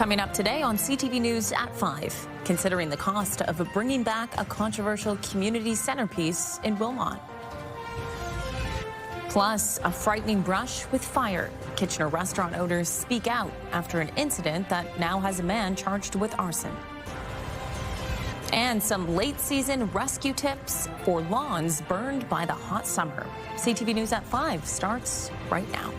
Coming up today on CTV News at 5, considering the cost of bringing back a controversial community centerpiece in Wilmot. Plus, a frightening brush with fire. Kitchener restaurant owners speak out after an incident that now has a man charged with arson. And some late-season rescue tips for lawns burned by the hot summer. CTV News at 5 starts right now.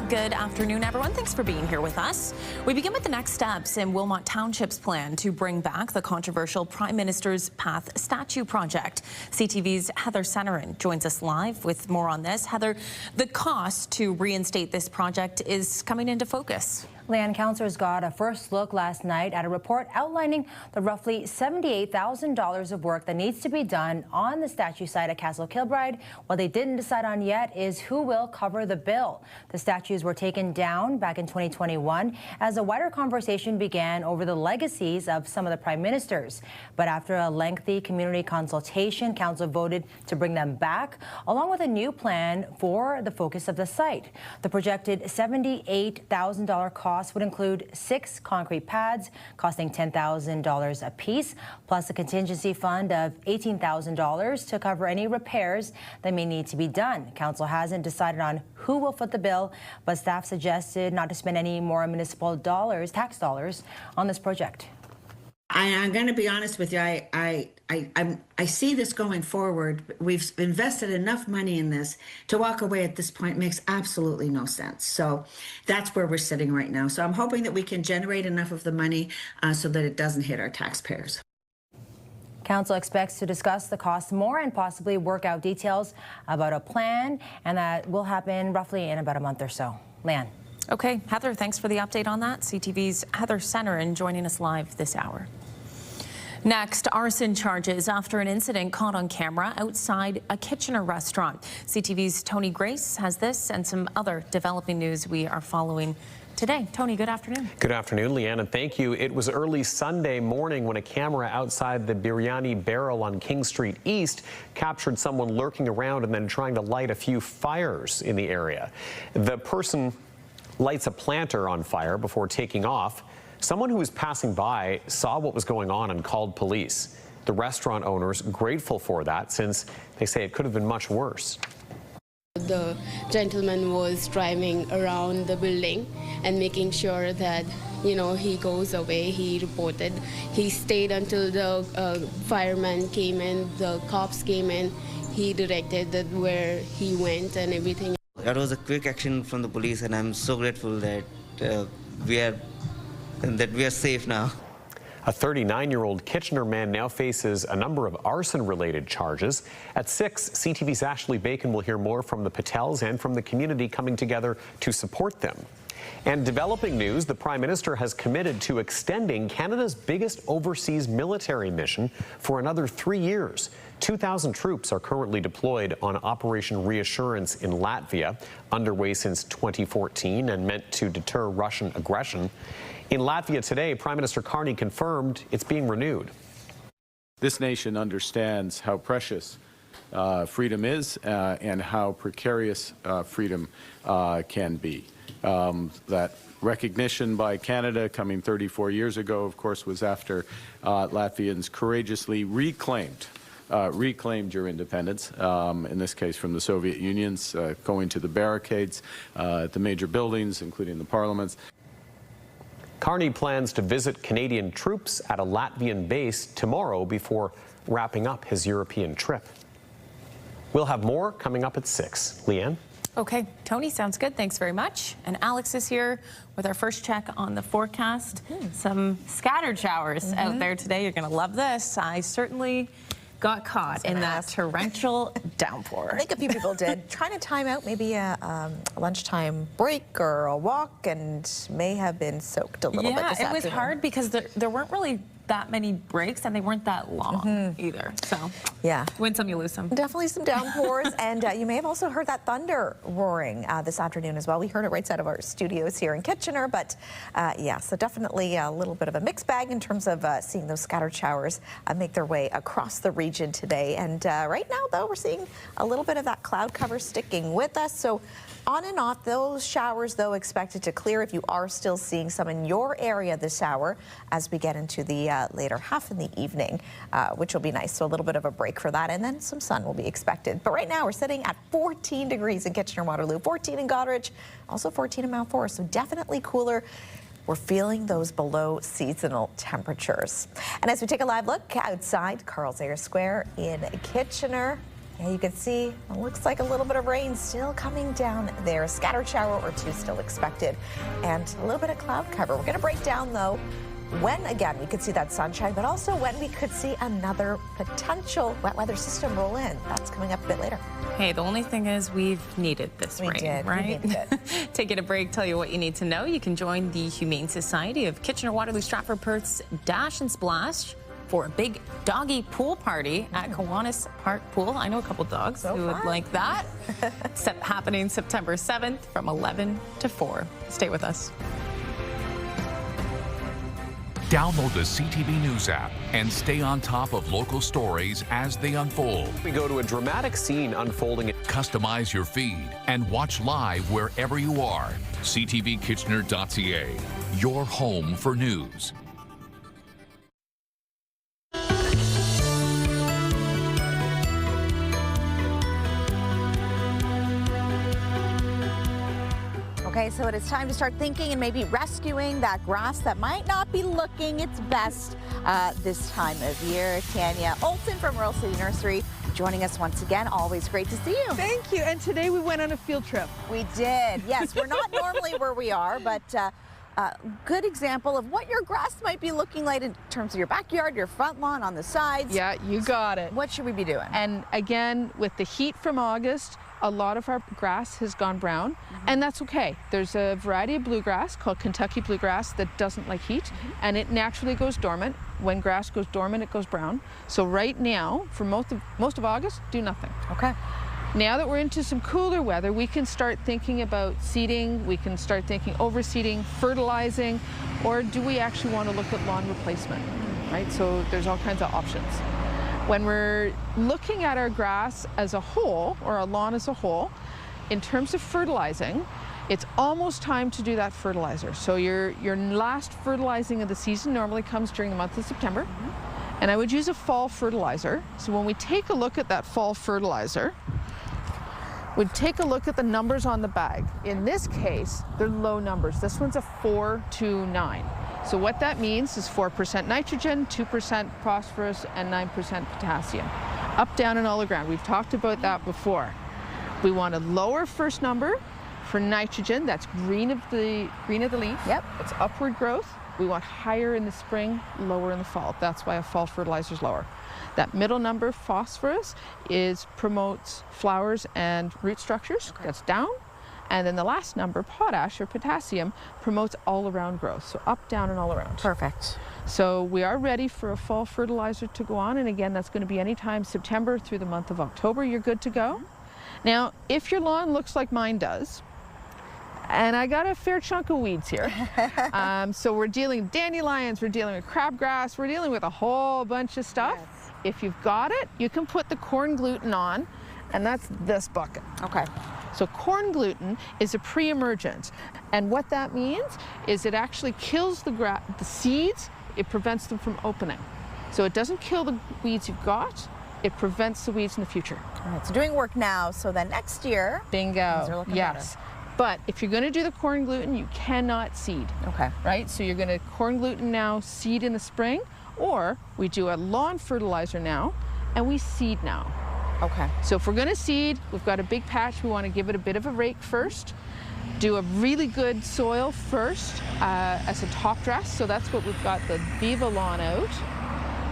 Good afternoon, everyone. Thanks for being here with us. We begin with the next steps in Wilmot Township's plan to bring back the controversial Prime Minister's Path statue project. CTV's Heather Centerin joins us live with more on this. Heather, the cost to reinstate this project is coming into focus. Land councillors got a first look last night at a report outlining the roughly $78,000 of work that needs to be done on the statue site at Castle Kilbride. What they didn't decide on yet is who will cover the bill. The statues were taken down back in 2021 as a wider conversation began over the legacies of some of the prime ministers. But after a lengthy community consultation, council voted to bring them back, along with a new plan for the focus of the site. The projected $78,000 cost would include 6 concrete pads costing $10,000 apiece, plus a contingency fund of $18,000 to cover any repairs that may need to be done. Council hasn't decided on who will foot the bill, but staff suggested not to spend any more municipal dollars, tax dollars, on this project. I'm going to be honest with you. I see this going forward. We've invested enough money in this to walk away at this point makes absolutely no sense. So that's where we're sitting right now. So I'm hoping that we can generate enough of the money so that it doesn't hit our taxpayers. Council expects to discuss the cost more and possibly work out details about a plan, and that will happen roughly in about a month or so. Leanne. Okay, Heather, thanks for the update on that. CTV's Heather Centerin joining us live this hour. Next, arson charges after an incident caught on camera outside a Kitchener restaurant. CTV's Tony Grace has this and some other developing news we are following today. Tony, good afternoon. Good afternoon, Leanne, and thank you. It was early Sunday morning when a camera outside the Biryani Barrel on King Street East captured someone lurking around and then trying to light a few fires in the area. The person lights a planter on fire before taking off. Someone who was passing by saw what was going on and called police. The restaurant owners grateful for that, since they say it could have been much worse. The gentleman was driving around the building and making sure that, you know, he goes away. He reported. He stayed until the fireman came in, the cops came in. He directed that where he went and everything. That was a quick action from the police, and I'm so grateful that we are safe now. A 39-year-old Kitchener man now faces a number of arson-related charges. At 6, CTV's Ashley Bacon will hear more from the Patels and from the community coming together to support them. And developing news, the Prime Minister has committed to extending Canada's biggest overseas military mission for another 3 years. 2,000 troops are currently deployed on Operation Reassurance in Latvia, underway since 2014 and meant to deter Russian aggression. In Latvia today, Prime Minister Carney confirmed it's being renewed. This nation understands how precious freedom is and how precarious freedom can be. That recognition by Canada coming 34 years ago, of course, was after Latvians courageously reclaimed your independence, in this case from the Soviet Union's, going to the barricades at the major buildings, including the parliaments. Carney plans to visit Canadian troops at a Latvian base tomorrow before wrapping up his European trip. We'll have more coming up at 6. Leanne? Okay, Tony, sounds good. Thanks very much. And Alex is here with our first check on the forecast. Some scattered showers out there today. You're going to love this. I certainly got caught in that torrential downpour. I think a few people did. Trying to time out maybe a lunchtime break or a walk, and may have been soaked a little bit this afternoon. Yeah, it was hard because there weren't really that many breaks, and they weren't that long either. So Yeah. win some, you lose some. Definitely some downpours, and you may have also heard that thunder roaring this afternoon as well. We heard it right out of our studios here in Kitchener, but yeah, so definitely a little bit of a mixed bag in terms of seeing those scattered showers make their way across the region today. And right now, though, we're seeing a little bit of that cloud cover sticking with us. So on and off, those showers, though, expected to clear if you are still seeing some in your area this hour as we get into the later half in the evening, which will be nice. So a little bit of a break for that, and then some sun will be expected. But right now, we're sitting at 14 degrees in Kitchener-Waterloo, 14 in Goderich, also 14 in Mount Forest, so definitely cooler. We're feeling those below seasonal temperatures. And as we take a live look outside Carl Zaire Square in Kitchener, yeah, you can see it looks like a little bit of rain still coming down there. A scattered shower or two still expected, and a little bit of cloud cover. We're going to break down, though, when again we could see that sunshine, but also when we could see another potential wet weather system roll in. That's coming up a bit later. Hey, the only thing is we've needed this rain, right? We needed it. Taking a break, tell you what you need to know. You can join the Humane Society of Kitchener-Waterloo Stratford Perth's Dash and Splash for a big doggy pool party at Kiwanis Park Pool. I know a couple dogs who would like that. Happening September 7th from 11 to 4. Stay with us. Download the CTV News app and stay on top of local stories as they unfold. We go to a dramatic scene unfolding. Customize your feed and watch live wherever you are. ctvkitchener.ca, your home for news. Okay, so it is time to start thinking and maybe rescuing that grass that might not be looking its best this time of year. Tanya Olsen from Rural City Nursery joining us once again. Always great to see you. Thank you. And today we went on a field trip. We did. Yes, we're not normally where we are, but good example of what your grass might be looking like in terms of your backyard, your front lawn, on the sides. Yeah, you got it. What should we be doing? And again, with the heat from August, a lot of our grass has gone brown, and that's okay. There's a variety of bluegrass called Kentucky bluegrass that doesn't like heat, and it naturally goes dormant. When grass goes dormant, it goes brown. So right now, for most of August, do nothing. Okay. Now that we're into some cooler weather, we can start thinking about seeding, we can start thinking overseeding, fertilizing, or do we actually want to look at lawn replacement, right? So there's all kinds of options. When we're looking at our grass as a whole, or our lawn as a whole, in terms of fertilizing, it's almost time to do that fertilizer. So your last fertilizing of the season normally comes during the month of September. And I would use a fall fertilizer. So when we take a look at that fall fertilizer, we'd take a look at the numbers on the bag. In this case, they're low numbers. This one's a 429. So what that means is 4% nitrogen, 2% phosphorus, and 9% potassium. Up, down, and all around. We've talked about that before. We want a lower first number for nitrogen. That's green of the leaf. Yep. It's upward growth. We want higher in the spring, lower in the fall. That's why a fall fertilizer is lower. That middle number, phosphorus, promotes flowers and root structures. Okay. That's down. And then the last number, potash or potassium, promotes all-around growth. So up, down, and all around. Perfect. So we are ready for a fall fertilizer to go on. And again, that's going to be anytime September through the month of October. You're good to go. Now, if your lawn looks like mine does, and I got a fair chunk of weeds here. So we're dealing with dandelions, we're dealing with crabgrass, we're dealing with a whole bunch of stuff. Yes. If you've got it, you can put the corn gluten on, and that's this bucket. Okay. So corn gluten is a pre-emergent, and what that means is it actually kills the seeds, it prevents them from opening. So it doesn't kill the weeds you've got, it prevents the weeds in the future. All right, so doing work now, so then next year, bingo, things are looking yes. better. But if you're going to do the corn gluten, you cannot seed. Okay. Right? So you're going to corn gluten now, seed in the spring, or we do a lawn fertilizer now, and we seed now. Okay. So if we're going to seed, we've got a big patch, we want to give it a bit of a rake first, do a really good soil first as a top dress. So that's what we've got the Viva lawn out.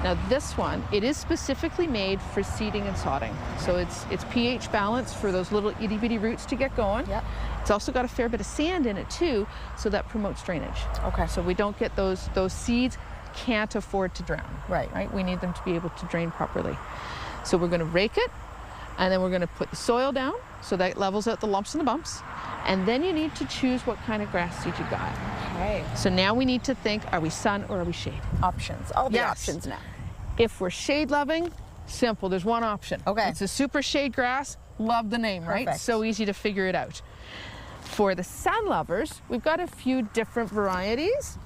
Now this one, it is specifically made for seeding and sodding. So it's pH balanced for those little itty bitty roots to get going. Yep. It's also got a fair bit of sand in it too, so that promotes drainage. Okay. So we don't get those seeds can't afford to drown. Right. We need them to be able to drain properly. So we're going to rake it, and then we're going to put the soil down so that levels out the lumps and the bumps. And then you need to choose what kind of grass seed you got. Okay. So now we need to think, are we sun or are we shade? Options. All the Yes. options now. If we're shade loving, simple, there's one option. Okay. It's a super shade grass. Love the name, right? Perfect. So easy to figure it out. For the sun lovers, we've got a few different varieties.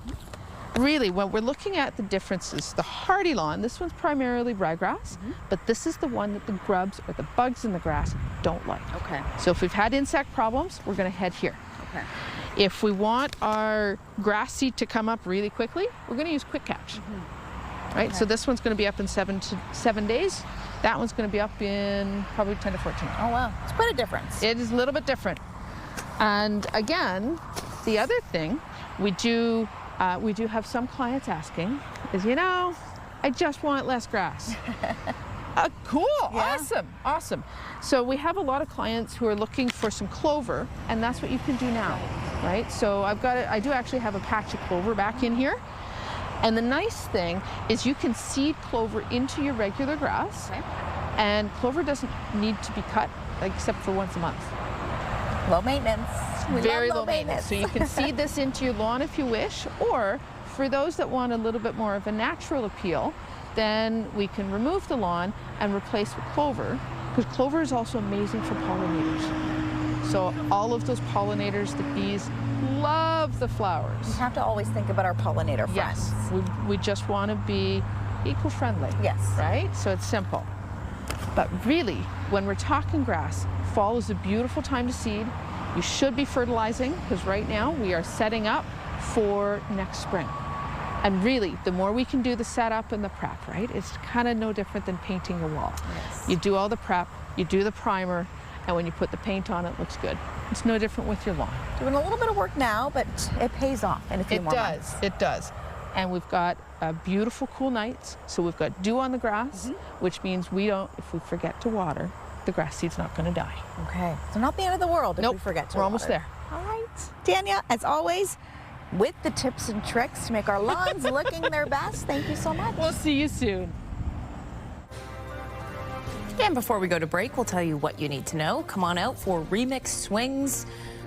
Really, when we're looking at the differences, the hardy lawn, this one's primarily ryegrass, but this is the one that the grubs or the bugs in the grass don't like. Okay. So if we've had insect problems, we're going to head here. Okay. If we want our grass seed to come up really quickly, we're going to use quick catch. Right? Okay. So this one's going to be up in 7 days. That one's going to be up in probably 10 to 14. Oh, wow. It's quite a difference. It is a little bit different. And again, the other thing we do have some clients asking is, I just want less grass. Cool, Yeah. awesome. So we have a lot of clients who are looking for some clover, and that's what you can do now, right? So I do actually have a patch of clover back in here. And the nice thing is you can seed clover into your regular grass, and clover doesn't need to be cut except for once a month. Low maintenance. We Very love low maintenance. So you can seed this into your lawn if you wish, or for those that want a little bit more of a natural appeal, then we can remove the lawn and replace with clover, because clover is also amazing for pollinators. So all of those pollinators, the bees, love the flowers. We have to always think about our pollinator friends. Yes, we just want to be eco-friendly. Yes. Right? So it's simple. But really, when we're talking grass, fall is a beautiful time to seed. You should be fertilizing, because right now we are setting up for next spring. And really, the more we can do the setup and the prep, right? It's kind of no different than painting a wall. Yes. You do all the prep, you do the primer, and when you put the paint on, it looks good. It's no different with your lawn. Doing a little bit of work now, but it pays off in a few more months. It does. And we've got beautiful, cool nights. So we've got dew on the grass, which means if we forget to water, the grass seed's not going to die. Okay. So not the end of the world if we forget to we're almost water. there. All right. Tanya, as always, with the tips and tricks to make our lawns looking their best. Thank you so much. We'll see you soon. And before we go to break, we'll tell you what you need to know. Come on out for Remix Swings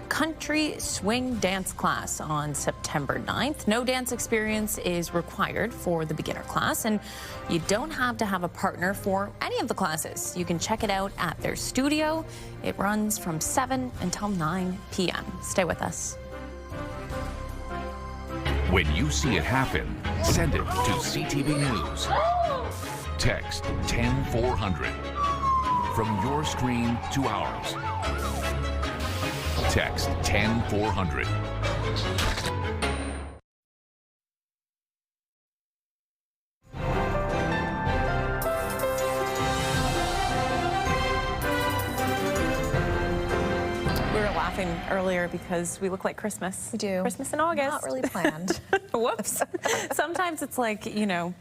Country Swing Dance class on September 9th. No dance experience is required for the beginner class, and you don't have to have a partner for any of the classes. You can check it out at their studio. It runs from 7 until 9 p.m. Stay with us. When you see it happen, send it to CTV News. Text 10400. From your screen to ours. Text 10400. We were laughing earlier because we look like Christmas. We do. Christmas in August. Not really planned. Whoops. Sometimes it's like, we don't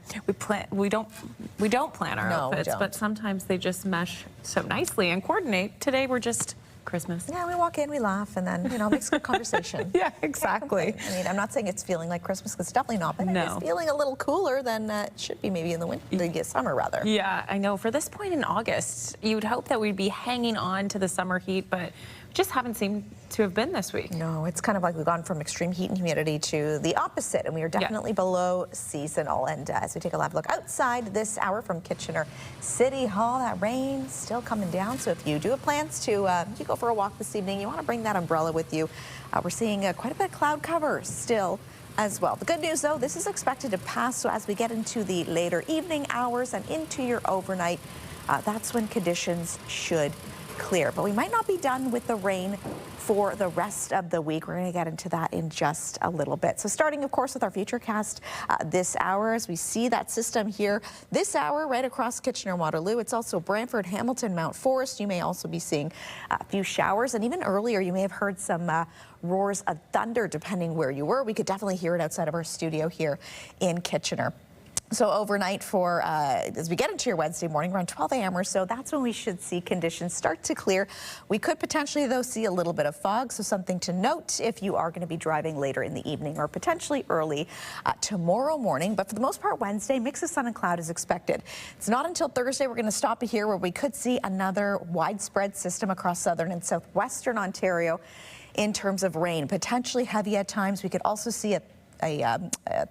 plan our No, we outfits, don't. but sometimes they just mesh so nicely and coordinate. Today we're just Christmas. Yeah, we walk in, we laugh, and then, makes good conversation. Yeah, exactly. I mean, I'm not saying it's feeling like Christmas, because it's definitely not, but No. it is feeling a little cooler than it should be maybe in the summer, rather. Yeah, I know. For this point in August, you would hope that we'd be hanging on to the summer heat, but just haven't seemed to have been this week. No, it's kind of like we've gone from extreme heat and humidity to the opposite, and we are definitely below seasonal. And as we take a live look outside this hour from Kitchener City Hall, that rain still coming down. So if you do have plans to go for a walk this evening, you want to bring that umbrella with you. We're seeing quite a bit of cloud cover still as well. The good news, though, this is expected to pass. So as we get into the later evening hours and into your overnight, that's when conditions should clear. But we might not be done with the rain for the rest of the week. We're going to get into that in just a little bit. So starting, of course, with our Futurecast this hour, as we see that system here this hour right across Kitchener-Waterloo. It's also Brantford, Hamilton, Mount Forest. You may also be seeing a few showers. And even earlier, you may have heard some roars of thunder, depending where you were. We could definitely hear it outside of our studio here in Kitchener. So overnight for, as we get into your Wednesday morning, around 12 a.m. or so, that's when we should see conditions start to clear. We could potentially, though, see a little bit of fog, so something to note if you are going to be driving later in the evening or potentially early tomorrow morning. But for the most part, Wednesday, mix of sun and cloud is expected. It's not until Thursday we're going to stop here where we could see another widespread system across southern and southwestern Ontario in terms of rain, potentially heavy at times. We could also see a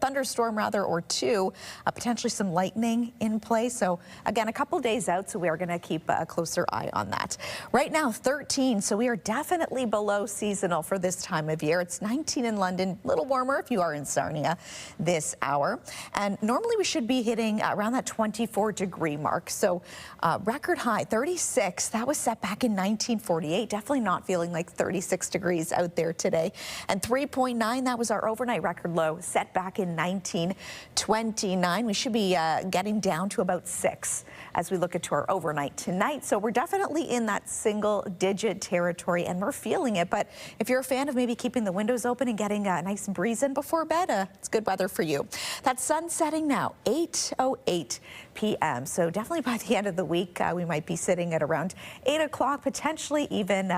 thunderstorm or two, potentially some lightning in play. So again, a couple days out, so we are going to keep a closer eye on that. Right now 13, so we are definitely below seasonal for this time of year. It's 19 in London, a little warmer if you are in Sarnia this hour, and normally we should be hitting around that 24-degree mark. So record high 36, that was set back in 1948. Definitely not feeling like 36 degrees out there today. And 3.9, that was our overnight record low set back in 1929. We should be getting down to about 6 as we look into our overnight tonight. So we're definitely in that single-digit territory, and we're feeling it. But if you're a fan of maybe keeping the windows open and getting a nice breeze in before bed, it's good weather for you. That sun setting now, 8:08 p.m. So definitely by the end of the week, we might be sitting at around 8 o'clock, potentially even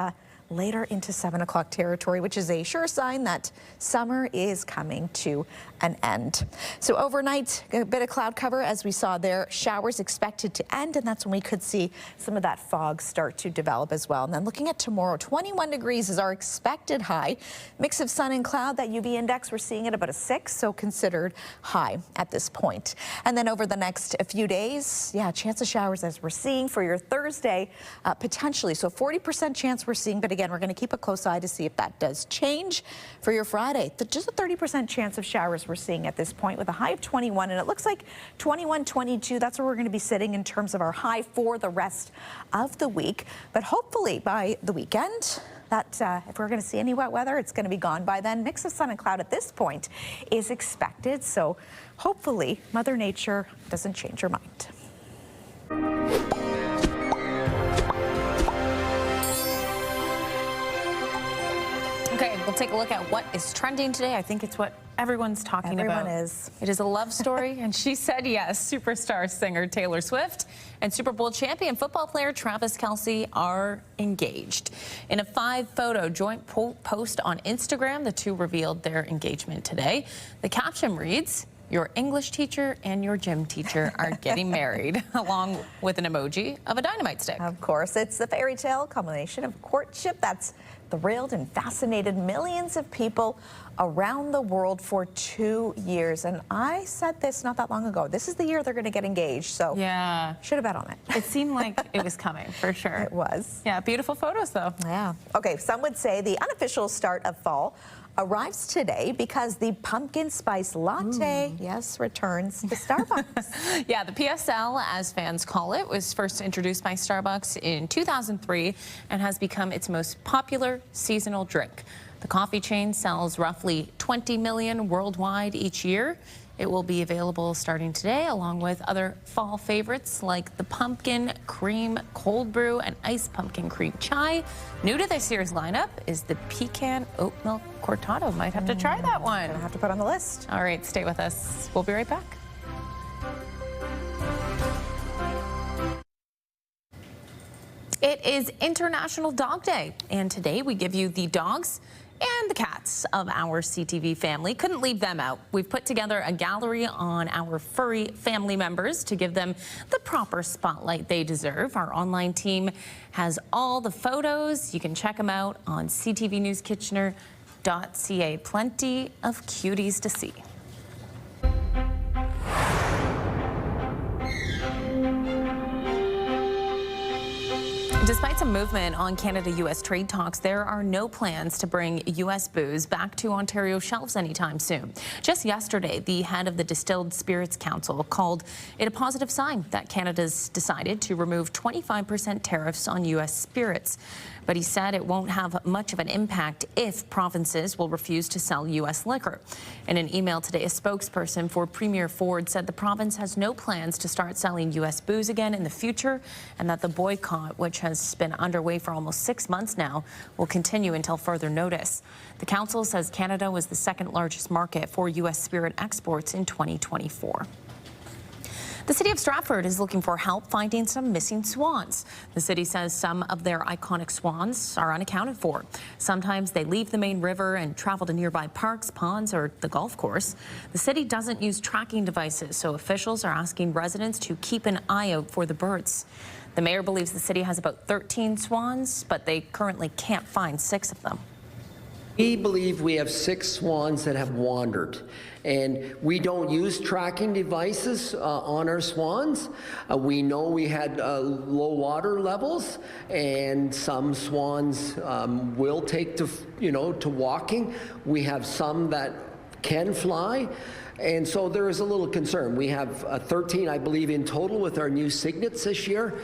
later into 7 o'clock territory, which is a sure sign that summer is coming to an end. So overnight, a bit of cloud cover as we saw there. Showers expected to end, and that's when we could see some of that fog start to develop as well. And then looking at tomorrow, 21 degrees is our expected high. Mix of sun and cloud. That UV index, we're seeing it about a 6, so considered high at this point. And then over the next few days, chance of showers as we're seeing for your Thursday, potentially. So 40% chance we're seeing, but again, we're going to keep a close eye to see if that does change. For your Friday, just a 30% chance of showers we're seeing at this point with a high of 21, and it looks like 21, 22, that's where we're going to be sitting in terms of our high for the rest of the week. But hopefully by the weekend, that if we're going to see any wet weather, it's going to be gone by then. Mix of sun and cloud at this point is expected, so hopefully Mother Nature doesn't change her mind. Okay, we'll take a look at what is trending today. I think it's what everyone's talking about. Everyone is. It is a love story, and she said yes. Superstar singer Taylor Swift and Super Bowl champion football player Travis Kelce are engaged. In a 5-photo joint post on Instagram, the two revealed their engagement today. The caption reads, "Your English teacher and your gym teacher are getting married," along with an emoji of a dynamite stick. Of course, it's the fairy tale culmination of courtship that's thrilled and fascinated millions of people around the world for 2 years. And I said this not that long ago. This is the year they're going to get engaged. So yeah, should have bet on it. It seemed like it was coming for sure. It was. Yeah, beautiful photos though. Yeah. Okay, some would say the unofficial start of fall arrives today because the pumpkin spice latte, yes, returns to Starbucks. Yeah, the PSL, as fans call it, was first introduced by Starbucks in 2003 and has become its most popular seasonal drink. The coffee chain sells roughly 20 million worldwide each year. It will be available starting today, along with other fall favorites like the pumpkin cream cold brew and iced pumpkin cream chai. New to this year's lineup is the pecan oat milk cortado. Might have to try that one. Gonna have to put on the list. All right, stay with us. We'll be right back. It is International Dog Day, and today we give you the dogs and the cats of our CTV family. Couldn't leave them out. We've put together a gallery on our furry family members to give them the proper spotlight they deserve. Our online team has all the photos. You can check them out on ctvnewskitchener.ca. Plenty of cuties to see. Despite some movement on Canada-U.S. trade talks, there are no plans to bring U.S. booze back to Ontario shelves anytime soon. Just yesterday, the head of the Distilled Spirits Council called it a positive sign that Canada's decided to remove 25% tariffs on U.S. spirits. But he said it won't have much of an impact if provinces will refuse to sell U.S. liquor. In an email today, a spokesperson for Premier Ford said the province has no plans to start selling U.S. booze again in the future, and that the boycott, which has been underway for almost 6 months now, will continue until further notice. The council says Canada was the second largest market for U.S. spirit exports in 2024. The city of Stratford is looking for help finding some missing swans. The city says some of their iconic swans are unaccounted for. Sometimes they leave the main river and travel to nearby parks, ponds, or the golf course. The city doesn't use tracking devices, so officials are asking residents to keep an eye out for the birds. The mayor believes the city has about 13 swans, but they currently can't find 6 of them. We believe we have 6 swans that have wandered, and we don't use tracking devices on our swans. We know we had low water levels, and some swans will take to walking. We have some that can fly, and so there is a little concern. We have 13, I believe, in total with our new cygnets this year,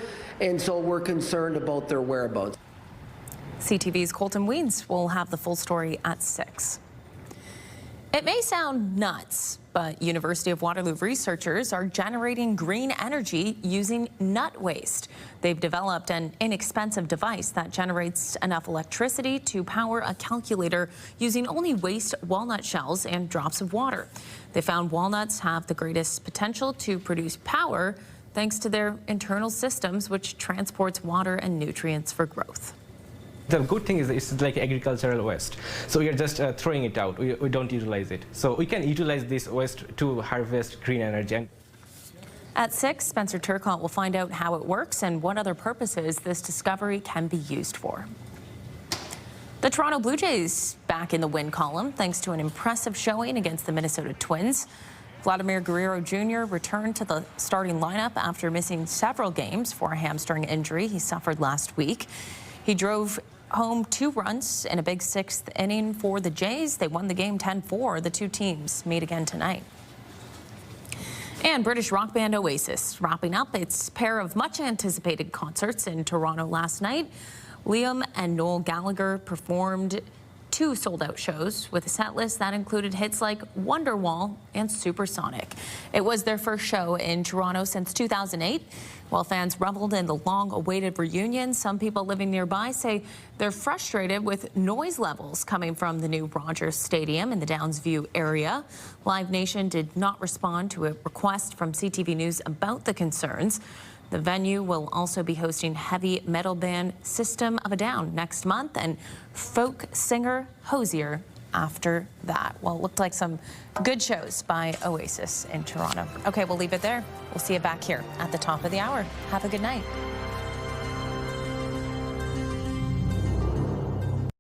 and so we're concerned about their whereabouts. CTV's Colton Weeds will have the full story at 6. It may sound nuts, but University of Waterloo researchers are generating green energy using nut waste. They've developed an inexpensive device that generates enough electricity to power a calculator using only waste walnut shells and drops of water. They found walnuts have the greatest potential to produce power thanks to their internal systems, which transports water and nutrients for growth. The good thing is it's like agricultural waste. So we are just throwing it out. We don't utilize it. So we can utilize this waste to harvest green energy. At 6, Spencer Turcotte will find out how it works and what other purposes this discovery can be used for. The Toronto Blue Jays back in the win column thanks to an impressive showing against the Minnesota Twins. Vladimir Guerrero Jr. returned to the starting lineup after missing several games for a hamstring injury he suffered last week. He drove home 2 runs in a big 6th inning for the Jays. They won the game 10-4. The two teams meet again tonight. And British rock band Oasis wrapping up its pair of much anticipated concerts in Toronto last night. Liam and Noel Gallagher performed 2 sold-out shows with a set list that included hits like Wonderwall and Supersonic. It was their first show in Toronto since 2008. While fans reveled in the long-awaited reunion, some people living nearby say they're frustrated with noise levels coming from the new Rogers Stadium in the Downs View area. Live Nation did not respond to a request from CTV News about the concerns. The venue will also be hosting heavy metal band System of a Down next month and folk singer Hosier after that. Well, it looked like some good shows by Oasis in Toronto. Okay, we'll leave it there. We'll see you back here at the top of the hour. Have a good night.